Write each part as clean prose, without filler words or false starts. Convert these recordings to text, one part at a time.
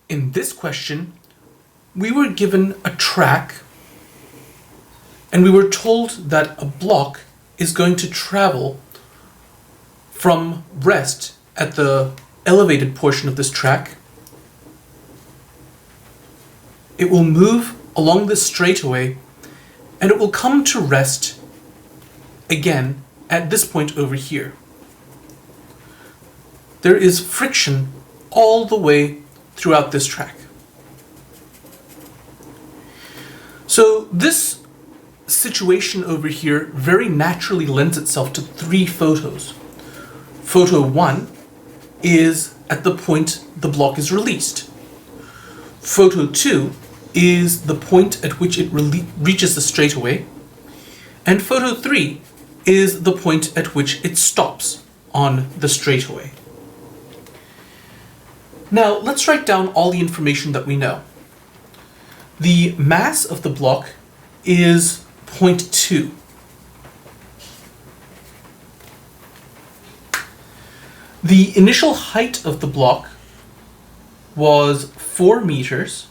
In this question, we were given a track and we were told that a block is going to travel from rest at the elevated portion of this track. It will move along this straightaway and it will come to rest again at this point over here. There is friction all the way throughout this track. So this situation over here very naturally lends itself to three photos. Photo 1 is at the point the block is released. Photo 2 is the point at which it reaches the straightaway. And photo 3 is the point at which it stops on the straightaway. Now let's write down all the information that we know. The mass of the block is 0.2. The initial height of the block was 4 meters.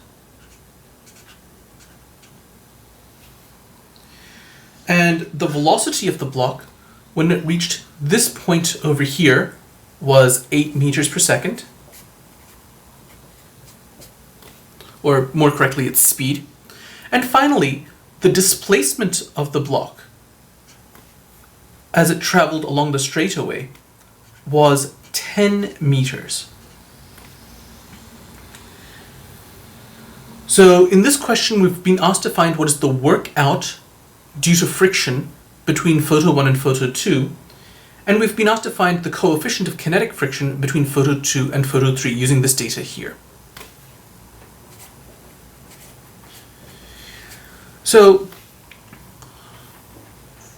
And the velocity of the block when it reached this point over here was 8 meters per second. Or more correctly, its speed. And finally, the displacement of the block as it traveled along the straightaway was 10 meters. So in this question, we've been asked to find what is the work out due to friction between photo 1 and photo 2, and we've been asked to find the coefficient of kinetic friction between photo 2 and photo 3 using this data here. So,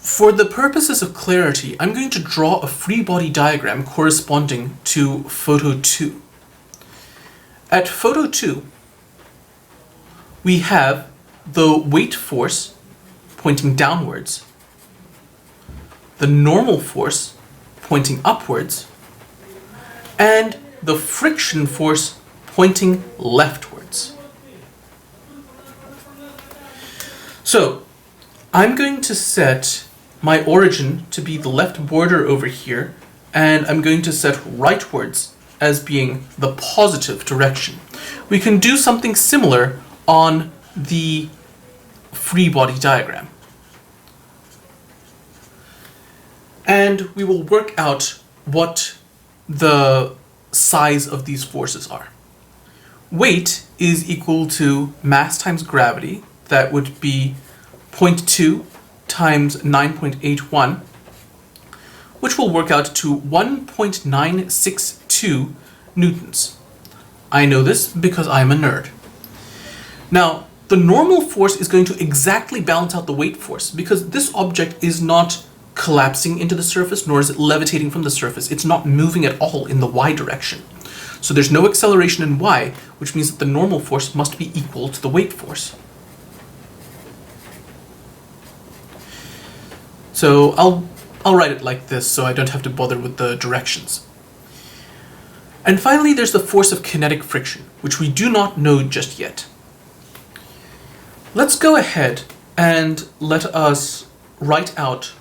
for the purposes of clarity, I'm going to draw a free body diagram corresponding to photo 2. At photo 2, we have the weight force pointing downwards, the normal force pointing upwards, and the friction force pointing leftwards. So, I'm going to set my origin to be the left border over here, and I'm going to set rightwards as being the positive direction. We can do something similar on the free body diagram. And we will work out what the size of these forces are. Weight is equal to mass times gravity. That would be 0.2 times 9.81, which will work out to 1.962 newtons. I know this because I'm a nerd. Now, the normal force is going to exactly balance out the weight force because this object is not collapsing into the surface, nor is it levitating from the surface. It's not moving at all in the y direction. So there's no acceleration in y, which means that the normal force must be equal to the weight force. So I'll write it like this so I don't have to bother with the directions. And finally, there's the force of kinetic friction, which we do not know just yet. Let's go ahead and let us write out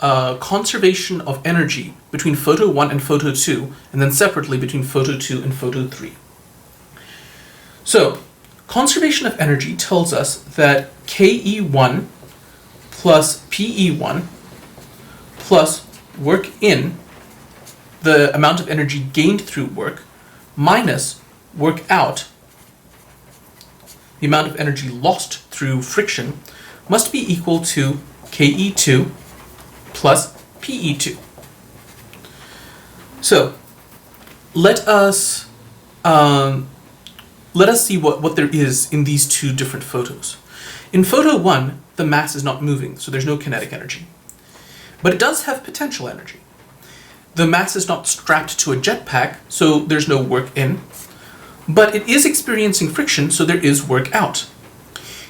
conservation of energy between photo 1 and photo 2, and then separately between photo 2 and photo 3. So, conservation of energy tells us that KE1 plus PE1 plus work in, the amount of energy gained through work, minus work out, the amount of energy lost through friction, must be equal to KE2 plus PE2. So let us see what there is in these two different photos. In photo 1, the mass is not moving, so there's no kinetic energy. But it does have potential energy. The mass is not strapped to a jetpack, so there's no work in. But it is experiencing friction, so there is work out.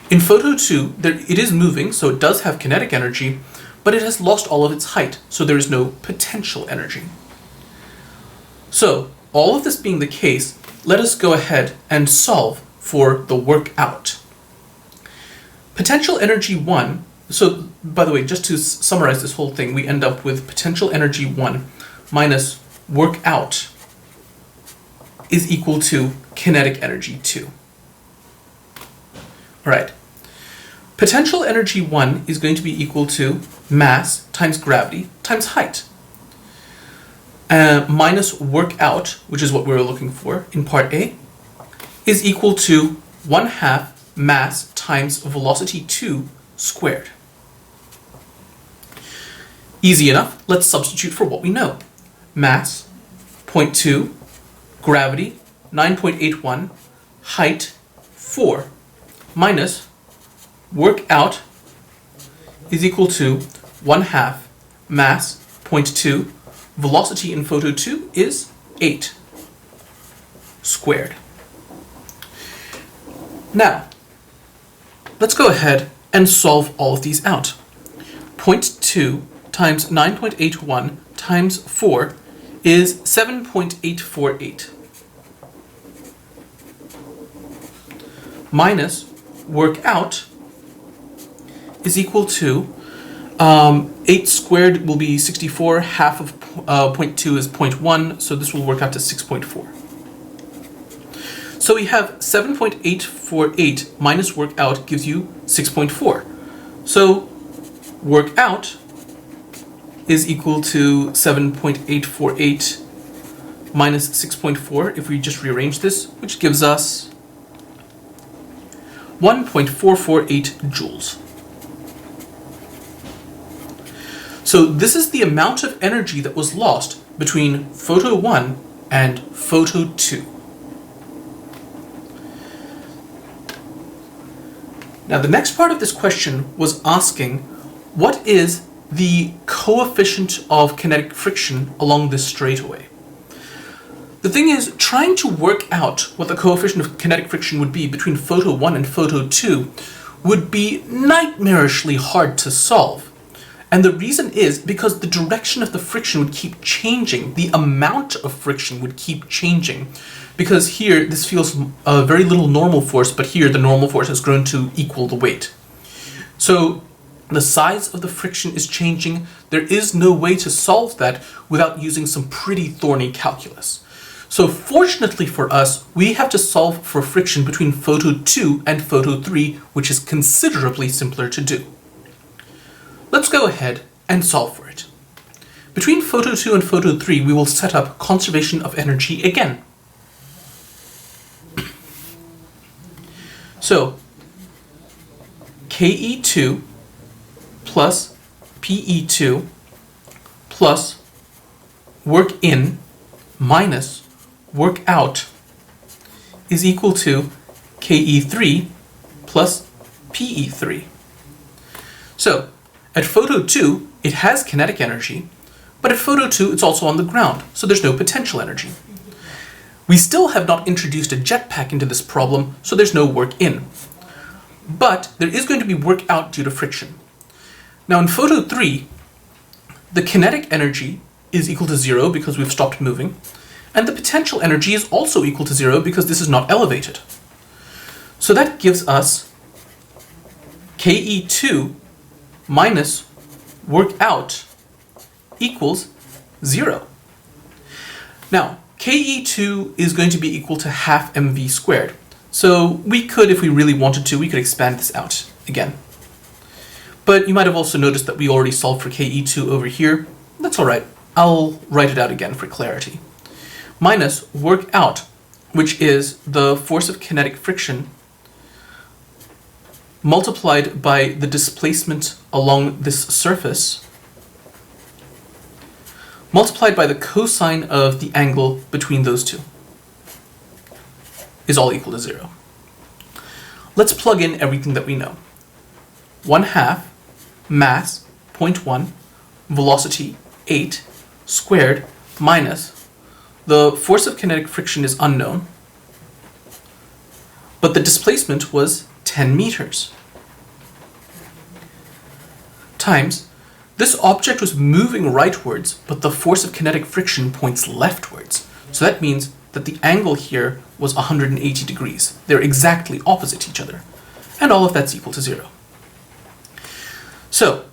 In photo 2, it is moving, so it does have kinetic energy, but it has lost all of its height, so there is no potential energy. So, all of this being the case, let us go ahead and solve for the work out. Potential energy 1, so by the way, just to summarize this whole thing, we end up with potential energy 1 minus work out is equal to kinetic energy 2. All right. Potential energy 1 is going to be equal to mass times gravity times height. Minus work out, which is what we were looking for in part A, is equal to 1/2 mass times velocity 2 squared. Easy enough, let's substitute for what we know. Mass, 0.2, gravity, 9.81, height, 4, minus work out is equal to 1/2 mass, 0.2, velocity in photo 2 is 8 squared. Now, let's go ahead and solve all of these out. 0.2 times 9.81 times 4 is 7.848. Minus work out is equal to 8 squared will be 64, half of 0.2 is 0.1, so this will work out to 6.4. So we have 7.848 minus work out gives you 6.4. So work out is equal to 7.848 minus 6.4 if we just rearrange this, which gives us 1.448 joules. So this is the amount of energy that was lost between photo 1 and photo 2. Now the next part of this question was asking what is the coefficient of kinetic friction along this straightaway. The thing is, trying to work out what the coefficient of kinetic friction would be between photo 1 and photo 2 would be nightmarishly hard to solve. And the reason is because the direction of the friction would keep changing. The amount of friction would keep changing. Because here, this feels a very little normal force, but here the normal force has grown to equal the weight. So the size of the friction is changing. There is no way to solve that without using some pretty thorny calculus. So fortunately for us, we have to solve for friction between photo 2 and photo 3, which is considerably simpler to do. Let's go ahead and solve for it. Between photo 2 and photo 3, we will set up conservation of energy again. So, KE2 plus PE2 plus work in minus work out is equal to KE3 plus PE3. So, at photo 2, it has kinetic energy, but at photo 2, it's also on the ground, so there's no potential energy. We still have not introduced a jetpack into this problem, so there's no work in. But there is going to be work out due to friction. Now in photo 3, the kinetic energy is equal to 0 because we've stopped moving, and the potential energy is also equal to 0 because this is not elevated. So that gives us KE2 minus work out equals 0. Now, KE2 is going to be equal to half mv squared. So we could, if we really wanted to, we could expand this out again. But you might have also noticed that we already solved for KE2 over here. That's all right. I'll write it out again for clarity. Minus work out, which is the force of kinetic friction multiplied by the displacement along this surface, multiplied by the cosine of the angle between those two, is all equal to 0. Let's plug in everything that we know. 1/2 mass, 0.1, velocity, 8, squared, minus the force of kinetic friction is unknown, but the displacement was 10 meters, times this object was moving rightwards, but the force of kinetic friction points leftwards. So that means that the angle here was 180 degrees. They're exactly opposite each other. And all of that's equal to 0. So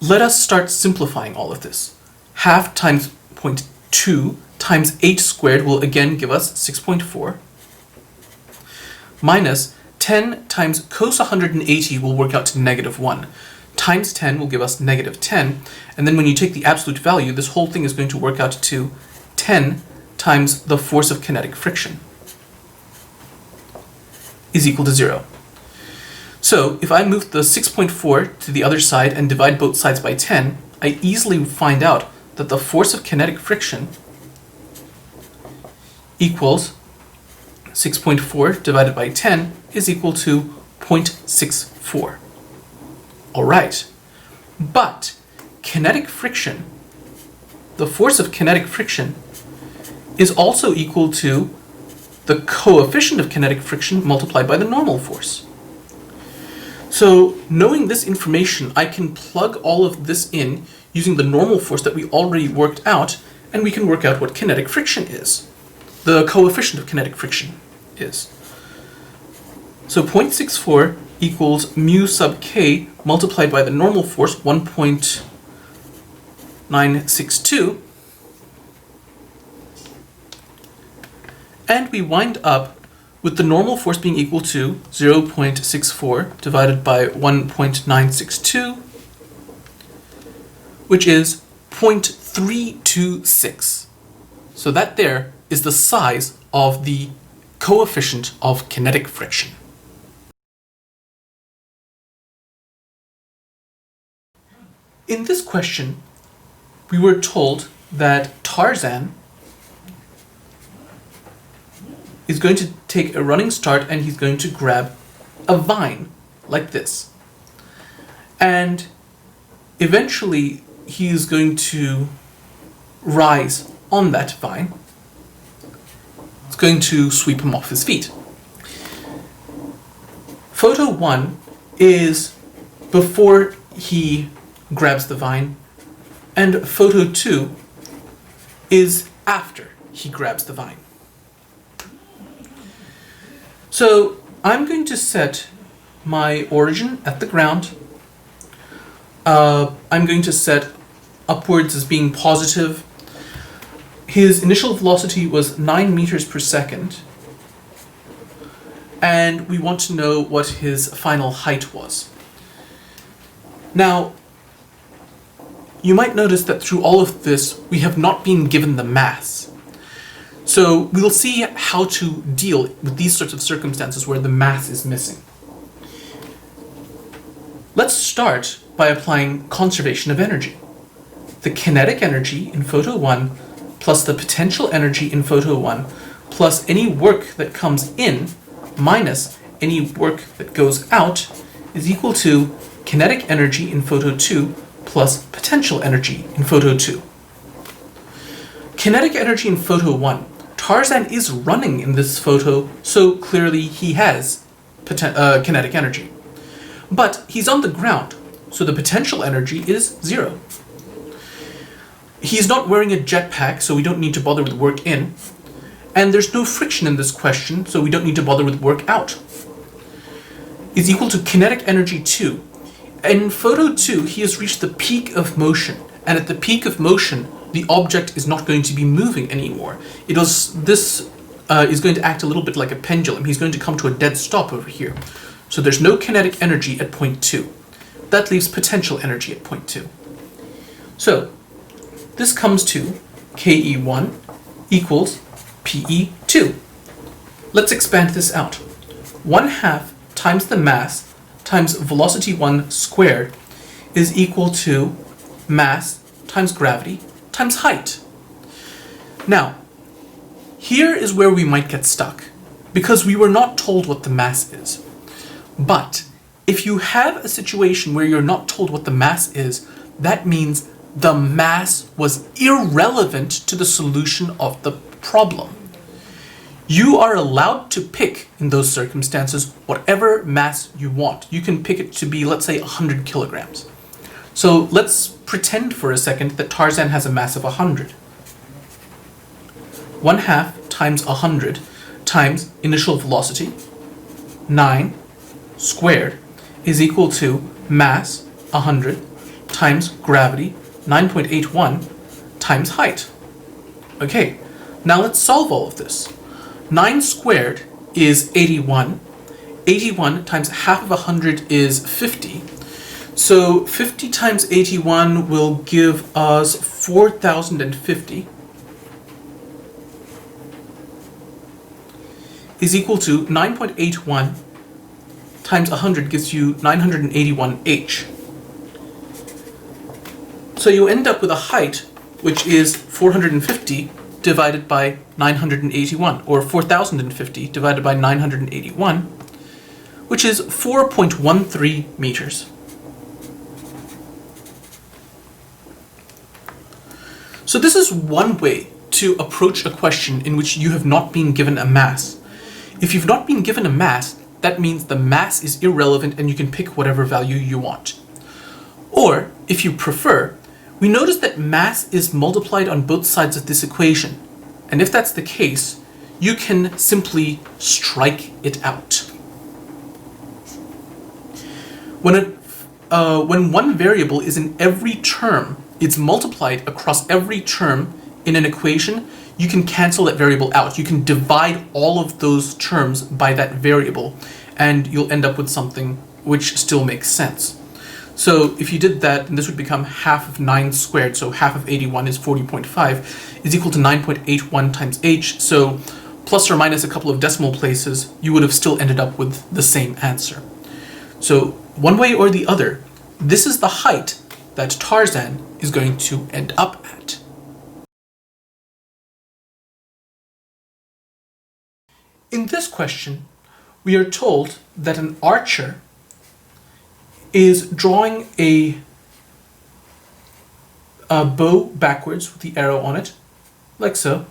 let us start simplifying all of this. Half times 0.2 times h squared will again give us 6.4. Minus 10 times cos 180 will work out to -1. Times 10 will give us -10. And then when you take the absolute value, this whole thing is going to work out to 10 times the force of kinetic friction is equal to 0. So if I move the 6.4 to the other side and divide both sides by 10, I easily find out that the force of kinetic friction equals 6.4 divided by 10 is equal to 0.64. All right, but kinetic friction, the force of kinetic friction, is also equal to the coefficient of kinetic friction multiplied by the normal force. So knowing this information, I can plug all of this in using the normal force that we already worked out, and we can work out what kinetic friction is. The coefficient of kinetic friction is. So 0.64 equals mu sub k multiplied by the normal force, 1.962, and we wind up with the normal force being equal to 0.64 divided by 1.962, which is 0.326. So that there is the size of the coefficient of kinetic friction. In this question, we were told that Tarzan is going to take a running start and he's going to grab a vine like this. And eventually he is going to rise on that vine. It's going to sweep him off his feet. Photo 1 is before he grabs the vine, and photo 2 is after he grabs the vine. So I'm going to set my origin at the ground. I'm going to set upwards as being positive. His initial velocity was 9 meters per second. And we want to know what his final height was. Now, you might notice that through all of this, we have not been given the mass. So we'll see how to deal with these sorts of circumstances where the mass is missing. Let's start by applying conservation of energy. The kinetic energy in photo 1 plus the potential energy in photo 1 plus any work that comes in minus any work that goes out is equal to kinetic energy in photo 2 plus potential energy in photo 2. Kinetic energy in photo 1. Tarzan is running in this photo, so clearly he has kinetic energy. But he's on the ground, so the potential energy is 0. He's not wearing a jetpack, so we don't need to bother with work in. And there's no friction in this question, so we don't need to bother with work out. Is equal to kinetic energy 2. In photo 2, he has reached the peak of motion, and at the peak of motion, the object is not going to be moving anymore. This is going to act a little bit like a pendulum. He's going to come to a dead stop over here. So there's no kinetic energy at point 2. That leaves potential energy at point 2. So this comes to KE1 equals PE2. Let's expand this out. 1/2 times the mass times velocity 1 squared is equal to mass times gravity times height. Now, here is where we might get stuck, because we were not told what the mass is. But if you have a situation where you're not told what the mass is, that means the mass was irrelevant to the solution of the problem. You are allowed to pick, in those circumstances, whatever mass you want. You can pick it to be, let's say, 100 kilograms. So let's pretend for a second that Tarzan has a mass of 100. 1/2 times 100 times initial velocity, 9 squared, is equal to mass, 100, times gravity, 9.81, times height. Okay, now let's solve all of this. 9 squared is 81. 81 times half of 100 is 50. So 50 times 81 will give us 4,050 is equal to 9.81 times 100 gives you 981h. So you end up with a height which is 450 divided by 981, or 4,050 divided by 981, which is 4.13 meters. So this is one way to approach a question in which you have not been given a mass. If you've not been given a mass, that means the mass is irrelevant and you can pick whatever value you want. Or, if you prefer, we notice that mass is multiplied on both sides of this equation. And if that's the case, you can simply strike it out. When one variable is in every term, it's multiplied across every term in an equation, you can cancel that variable out. You can divide all of those terms by that variable, and you'll end up with something which still makes sense. So if you did that, then this would become half of 9 squared, so half of 81 is 40.5, is equal to 9.81 times h, so plus or minus a couple of decimal places, you would have still ended up with the same answer. So one way or the other, this is the height that Tarzan is going to end up at. In this question, we are told that an archer is drawing a bow backwards with the arrow on it, like so.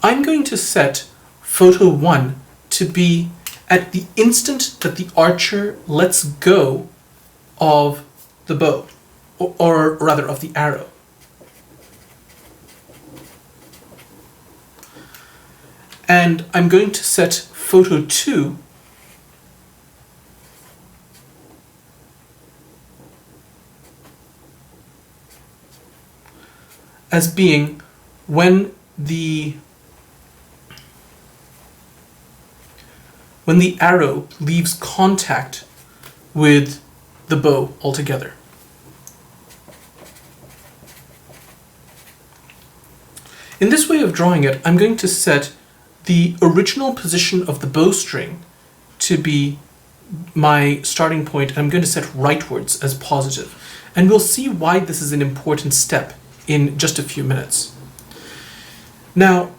I'm going to set photo 1 to be at the instant that the archer lets go of the bow, or rather of the arrow. And I'm going to set photo 2 as being when the arrow leaves contact with the bow altogether. In this way of drawing it, I'm going to set the original position of the bowstring to be my starting point, and I'm going to set rightwards as positive. And we'll see why this is an important step in just a few minutes. Now,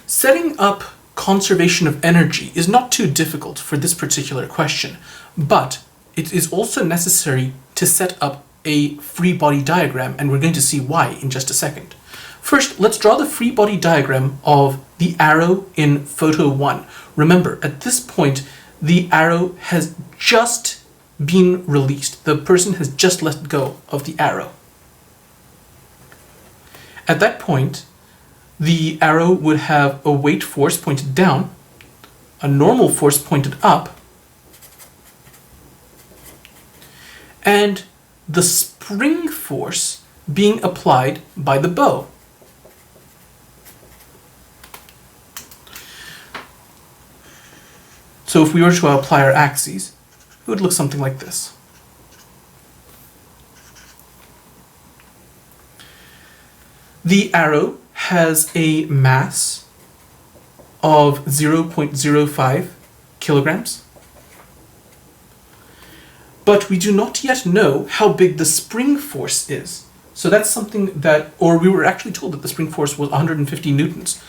setting up conservation of energy is not too difficult for this particular question, but it is also necessary to set up a free body diagram, and we're going to see why in just a second. First, let's draw the free body diagram of the arrow in photo 1. Remember, at this point, the arrow has just been released. The person has just let go of the arrow. At that point, the arrow would have a weight force pointed down, a normal force pointed up, and the spring force being applied by the bow. So if we were to apply our axes, it would look something like this. The arrow has a mass of 0.05 kilograms, but we do not yet know how big the spring force is. So that's something that, or we were actually told that the spring force was 150 newtons,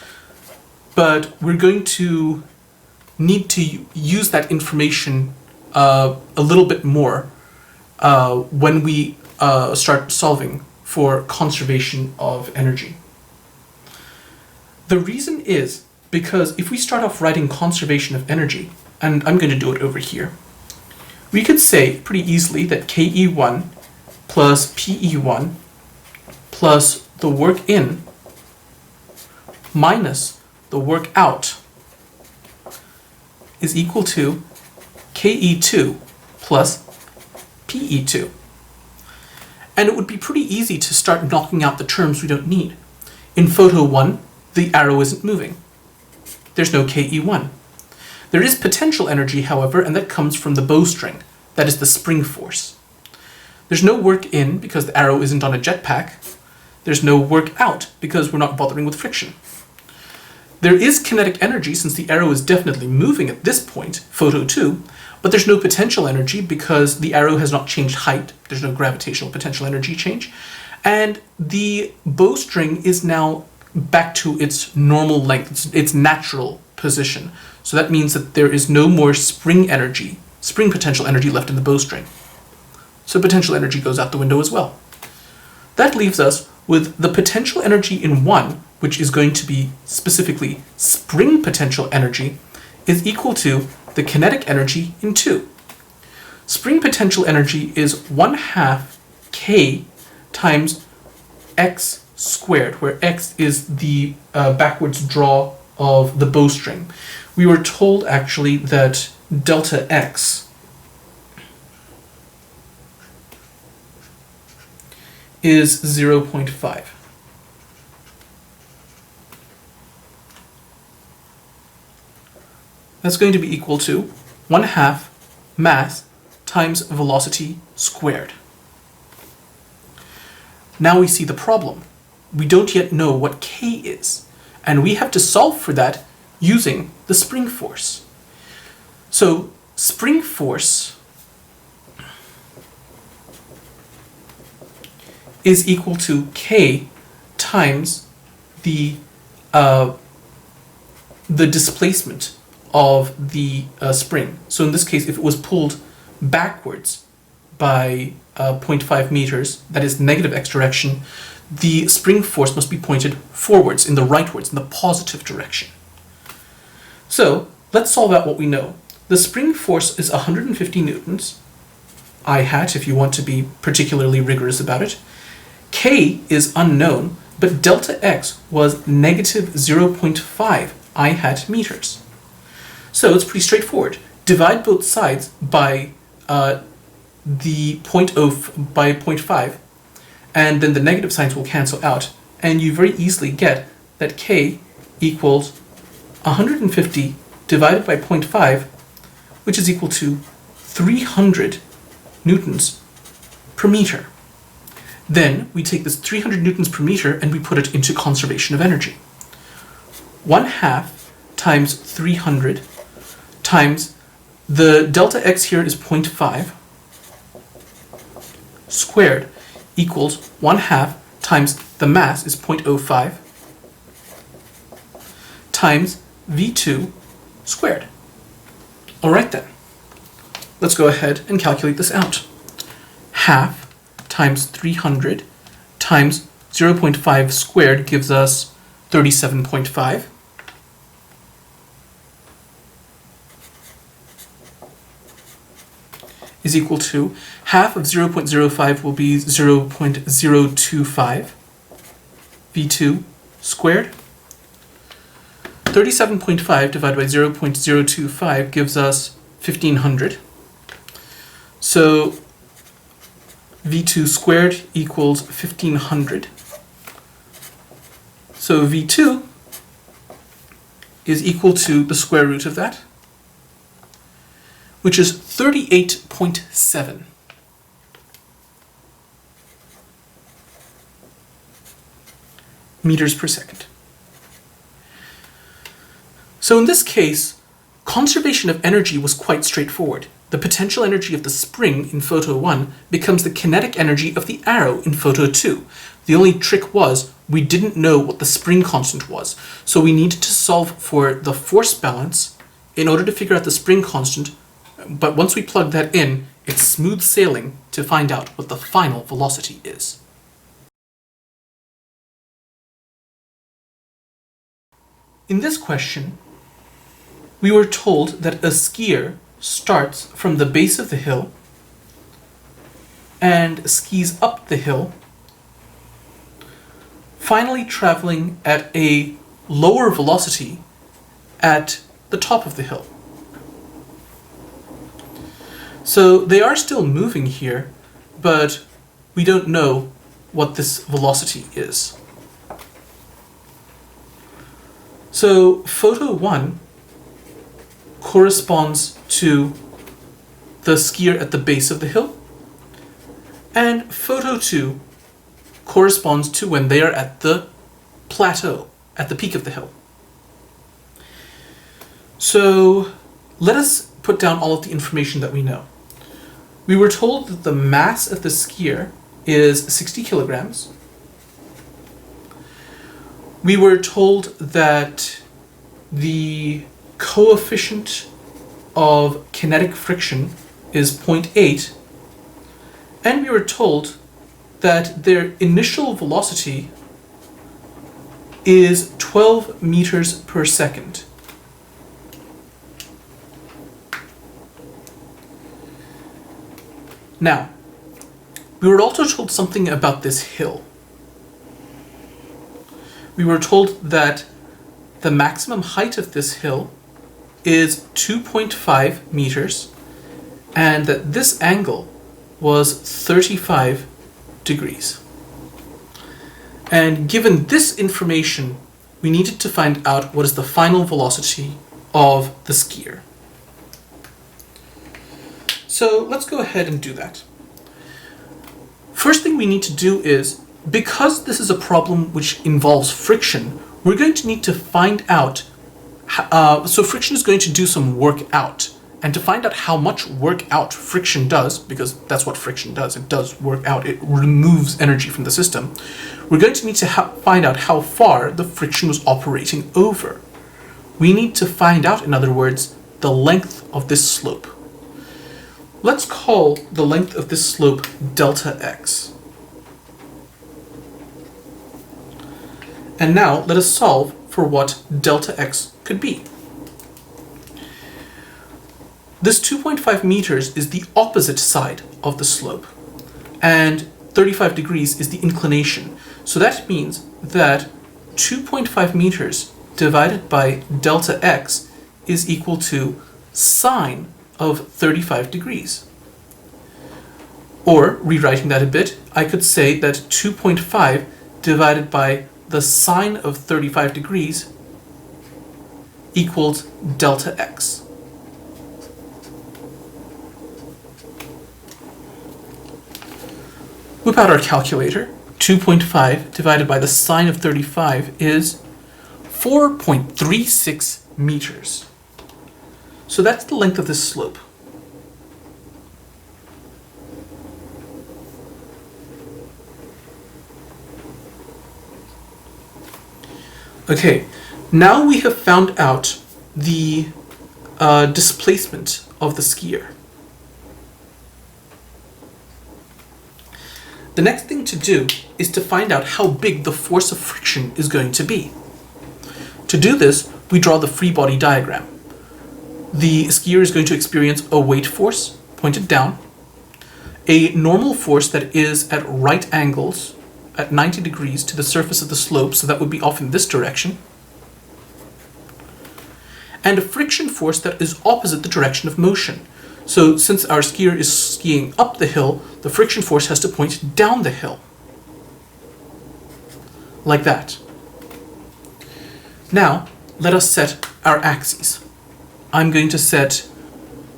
but we're going to need to use that information a little bit more when we start solving for conservation of energy. The reason is because if we start off writing conservation of energy, and I'm going to do it over here, we could say pretty easily that KE1 plus PE1 plus the work in minus the work out is equal to KE2 plus PE2. And it would be pretty easy to start knocking out the terms we don't need. In photo 1, the arrow isn't moving. There's no KE1. There is potential energy, however, and that comes from the bowstring. That is the spring force. There's no work in because the arrow isn't on a jetpack. There's no work out because we're not bothering with friction. There is kinetic energy since the arrow is definitely moving at this point, photo 2, but there's no potential energy because the arrow has not changed height. There's no gravitational potential energy change. And the bowstring is now back to its normal length, its natural position. So that means that there is no more spring potential energy left in the bowstring. So potential energy goes out the window as well. That leaves us with the potential energy in 1, which is going to be specifically spring potential energy, is equal to the kinetic energy in 2. Spring potential energy is 1/2 K times x squared, where x is the backwards draw of the bowstring. We were told actually that delta x is 0.5. That's going to be equal to 1/2 mass times velocity squared. Now we see the problem. We don't yet know what K is, and we have to solve for that using the spring force. So spring force is equal to K times the displacement of the spring. So in this case, if it was pulled backwards by 0.5 meters, that is negative x direction, the spring force must be pointed forwards, in the rightwards, in the positive direction. So let's solve out what we know. The spring force is 150 newtons, I hat if you want to be particularly rigorous about it. K is unknown, but delta x was negative 0.5 I hat meters. So it's pretty straightforward. Divide both sides by the 0.5, and then the negative signs will cancel out, and you very easily get that K equals 150 divided by 0.5, which is equal to 300 newtons per meter. Then we take this 300 newtons per meter and we put it into conservation of energy. 1/2 times 300 times the delta x here is 0.5 squared equals 1/2 times the mass is 0.05 times V2 squared. All right then, let's go ahead and calculate this out. 1/2 times 300 times 0.5 squared gives us 37.5. Is equal to 1/2 of 0.05 will be 0.025 V2 squared. 37.5 divided by 0.025 gives us 1500. So V2 squared equals 1500. So V2 is equal to the square root of that, which is 38.7. meters per second. So in this case, conservation of energy was quite straightforward. The potential energy of the spring in photo 1 becomes the kinetic energy of the arrow in photo 2. The only trick was we didn't know what the spring constant was, so we needed to solve for the force balance in order to figure out the spring constant, but once we plug that in, it's smooth sailing to find out what the final velocity is. In this question, we were told that a skier starts from the base of the hill and skis up the hill, finally traveling at a lower velocity at the top of the hill. So they are still moving here, but we don't know what this velocity is. So photo 1 corresponds to the skier at the base of the hill, and photo 2 corresponds to when they are at the plateau, at the peak of the hill. So let us put down all of the information that we know. We were told that the mass of the skier is 60 kilograms. We were told that the coefficient of kinetic friction is 0.8, and we were told that their initial velocity is 12 meters per second. Now, we were also told something about this hill. We were told that the maximum height of this hill is 2.5 meters, and that this angle was 35 degrees. And given this information, we needed to find out what is the final velocity of the skier. So let's go ahead and do that. First thing we need to do is, because this is a problem which involves friction, we're going to need to find out, so friction is going to do some work out. And to find out how much work out friction does, because that's what friction does, it does work out, it removes energy from the system, we're going to need to find out how far the friction was operating over. We need to find out, in other words, the length of this slope. Let's call the length of this slope delta x. And now let us solve for what delta x could be. This 2.5 meters is the opposite side of the slope, and 35 degrees is the inclination. So that means that 2.5 meters divided by delta x is equal to sine of 35 degrees. Or, rewriting that a bit, I could say that 2.5 divided by the sine of 35 degrees equals delta x. Whip out our calculator. 2.5 divided by the sine of 35 is 4.36 meters. So that's the length of this slope. Okay, now we have found out the displacement of the skier. The next thing to do is to find out how big the force of friction is going to be. To do this, we draw the free body diagram. The skier is going to experience a weight force pointed down, a normal force that is at right angles, at 90 degrees to the surface of the slope, so that would be off in this direction, and a friction force that is opposite the direction of motion. So since our skier is skiing up the hill, the friction force has to point down the hill. Like that. Now, let us set our axes. I'm going to set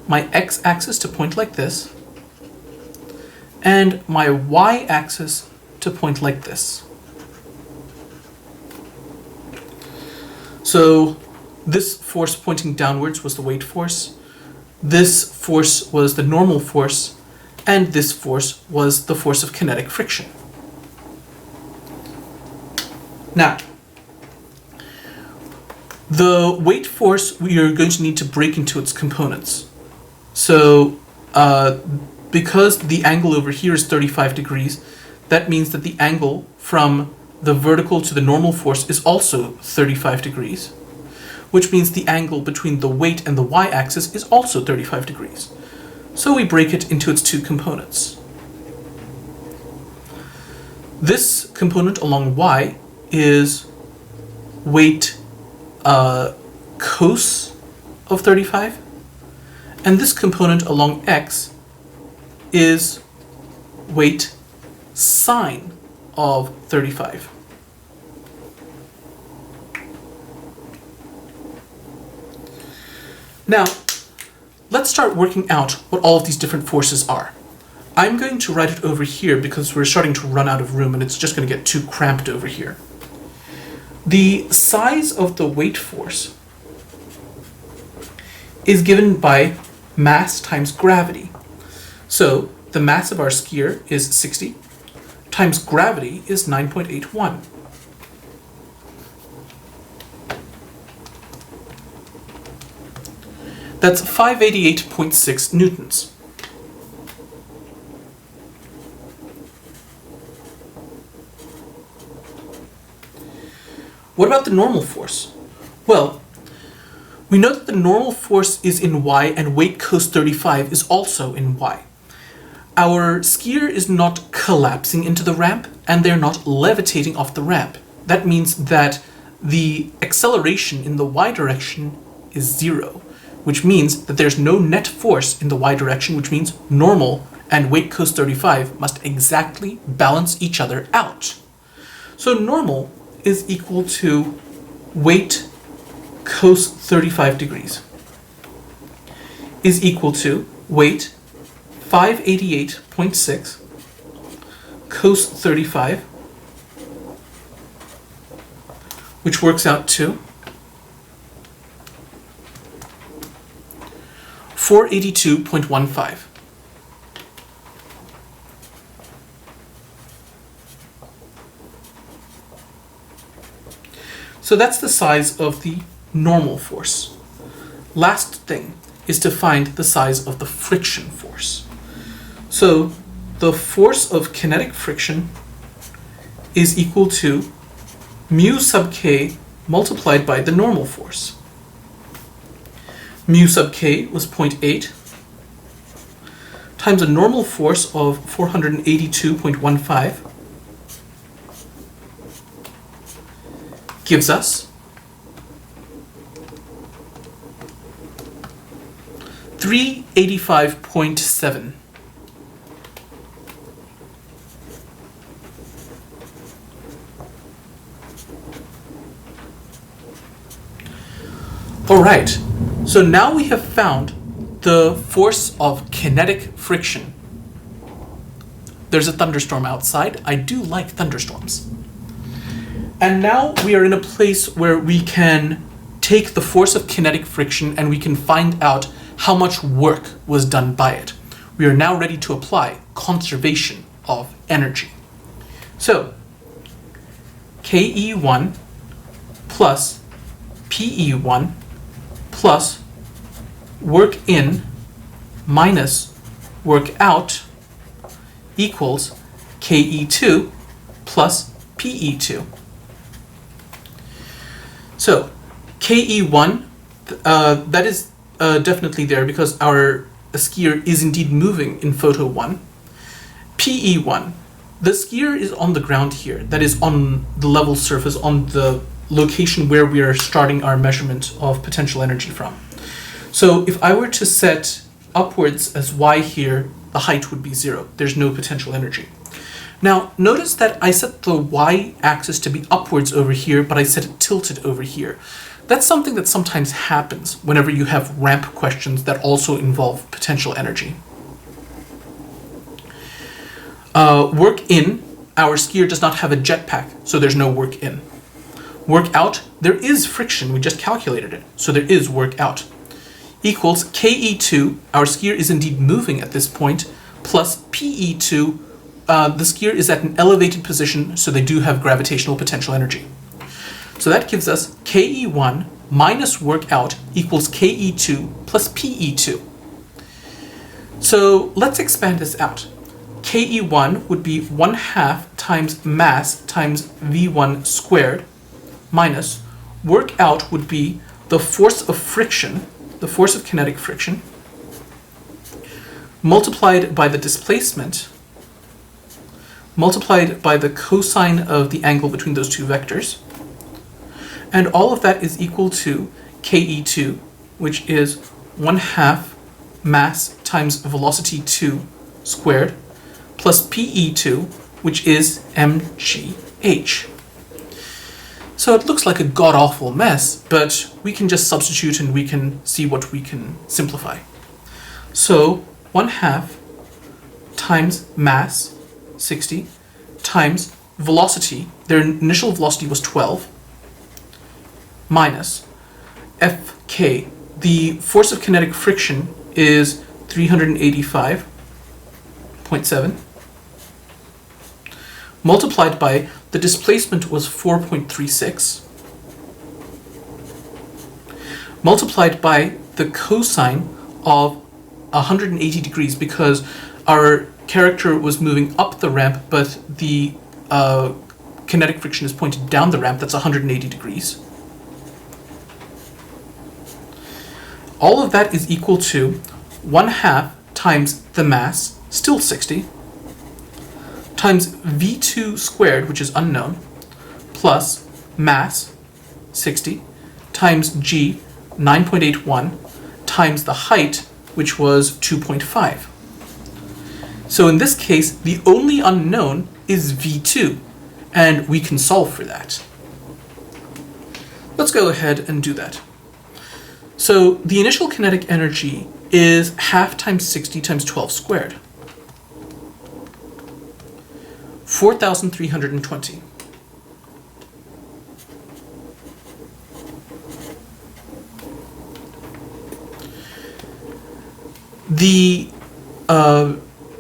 my x-axis to point like this, and my y-axis to point like this. So this force pointing downwards was the weight force, this force was the normal force, and this force was the force of kinetic friction. Now, the weight force we are going to need to break into its components. So because the angle over here is 35 degrees, that means that the angle from the vertical to the normal force is also 35 degrees, which means the angle between the weight and the y-axis is also 35 degrees. So we break it into its two components. This component along y is weight cos of 35, and this component along x is weight sine of 35. Now, let's start working out what all of these different forces are. I'm going to write it over here because we're starting to run out of room and it's just going to get too cramped over here. The size of the weight force is given by mass times gravity. So the mass of our skier is 60 times gravity is 9.81. That's 588.6 newtons. What about the normal force? Well, we know that the normal force is in y and weight cos 35 is also in y. Our skier is not collapsing into the ramp and they're not levitating off the ramp. That means that the acceleration in the y direction is 0, which means that there's no net force in the y direction, which means normal and weight cos 35 must exactly balance each other out. So normal is equal to weight cos 35 degrees is equal to weight 588.6 cos 35, which works out to 482.15. So that's the size of the normal force. Last thing is to find the size of the friction force. So the force of kinetic friction is equal to mu sub k multiplied by the normal force. Mu sub k was 0.8 times a normal force of 482.15 gives us 385.7. All right, so now we have found the force of kinetic friction. There's a thunderstorm outside. I do like thunderstorms. And now we are in a place where we can take the force of kinetic friction and we can find out how much work was done by it. We are now ready to apply conservation of energy. So, KE1 plus PE1 plus work in minus work out equals KE2 plus PE2. So KE1, that is definitely there because our skier is indeed moving in photo 1. PE1, the skier is on the ground here, that is on the level surface, on the location where we are starting our measurement of potential energy from. So if I were to set upwards as y here, the height would be 0. There's no potential energy. Now, notice that I set the y-axis to be upwards over here, but I set it tilted over here. That's something that sometimes happens whenever you have ramp questions that also involve potential energy. Work in, our skier does not have a jetpack, so there's no work in. Work out, there is friction, we just calculated it, so there is work out. Equals KE2, our skier is indeed moving at this point, plus PE2, the skier is at an elevated position, so they do have gravitational potential energy. So that gives us KE1 minus work out equals KE2 plus PE2. So let's expand this out. KE1 would be 1/2 times mass times V1 squared minus work out would be the force of friction, the force of kinetic friction, multiplied by the displacement, multiplied by the cosine of the angle between those two vectors. And all of that is equal to ke2, which is 1/2 mass times velocity 2 squared, plus pe2, which is mgh. So it looks like a god-awful mess, but we can just substitute and we can see what we can simplify. So 1/2 times mass, 60, times velocity, their initial velocity was 12, minus Fk, the force of kinetic friction is 385.7, multiplied by the displacement was 4.36, multiplied by the cosine of 180 degrees, because our character was moving up the ramp, but the kinetic friction is pointed down the ramp. That's 180 degrees. All of that is equal to 1/2 times the mass, still 60, times v2 squared, which is unknown, plus mass, 60, times g, 9.81, times the height, which was 2.5. So in this case, the only unknown is v2, and we can solve for that. Let's go ahead and do that. So the initial kinetic energy is 1/2 times 60 times 12 squared. 4,320. The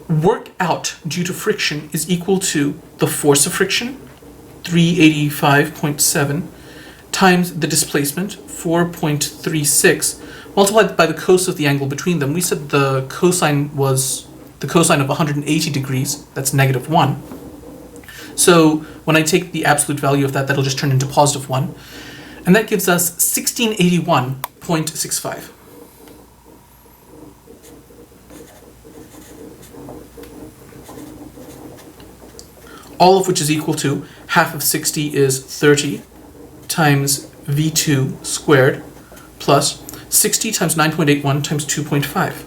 work out due to friction is equal to the force of friction, 385.7, times the displacement, 4.36, multiplied by the cos of the angle between them. We said the cosine was the cosine of 180 degrees, that's -1. So when I take the absolute value of that, that'll just turn into +1. And that gives us 1681.65. All of which is equal to 1/2 of 60 is 30 times v2 squared plus 60 times 9.81 times 2.5.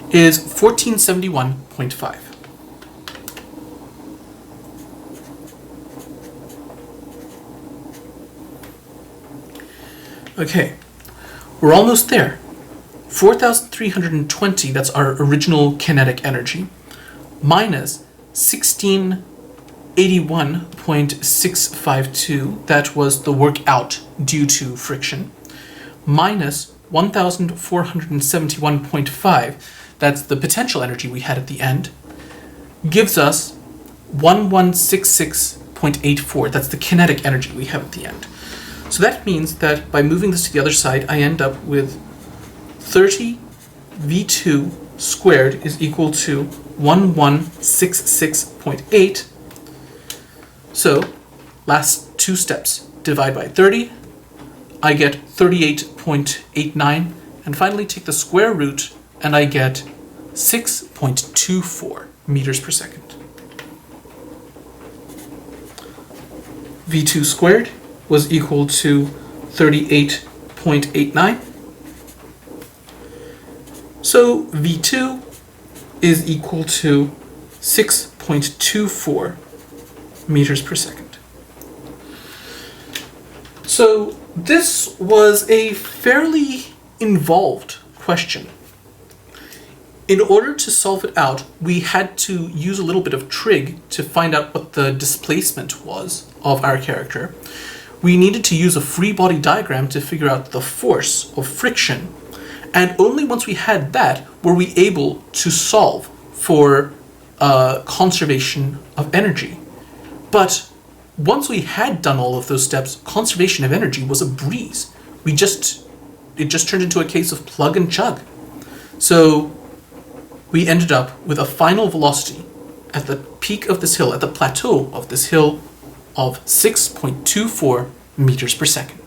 Is 1471.5. Okay, we're almost there. 4,320, that's our original kinetic energy, minus 1681.652, that was the work out due to friction, minus 1,471.5, that's the potential energy we had at the end, gives us 1166.84, that's the kinetic energy we have at the end. So that means that by moving this to the other side, I end up with 30 v2 squared is equal to 1166.8. So, last two steps. Divide by 30, I get 38.89, and finally take the square root, and I get 6.24 meters per second. v2 squared was equal to 38.89. So v2 is equal to 6.24 meters per second. So this was a fairly involved question. In order to solve it out, we had to use a little bit of trig to find out what the displacement was of our character. We needed to use a free body diagram to figure out the force of friction. And only once we had that were we able to solve for conservation of energy. But once we had done all of those steps, conservation of energy was a breeze. It just turned into a case of plug and chug. So we ended up with a final velocity at the peak of this hill, at the plateau of this hill, of 6.24 meters per second.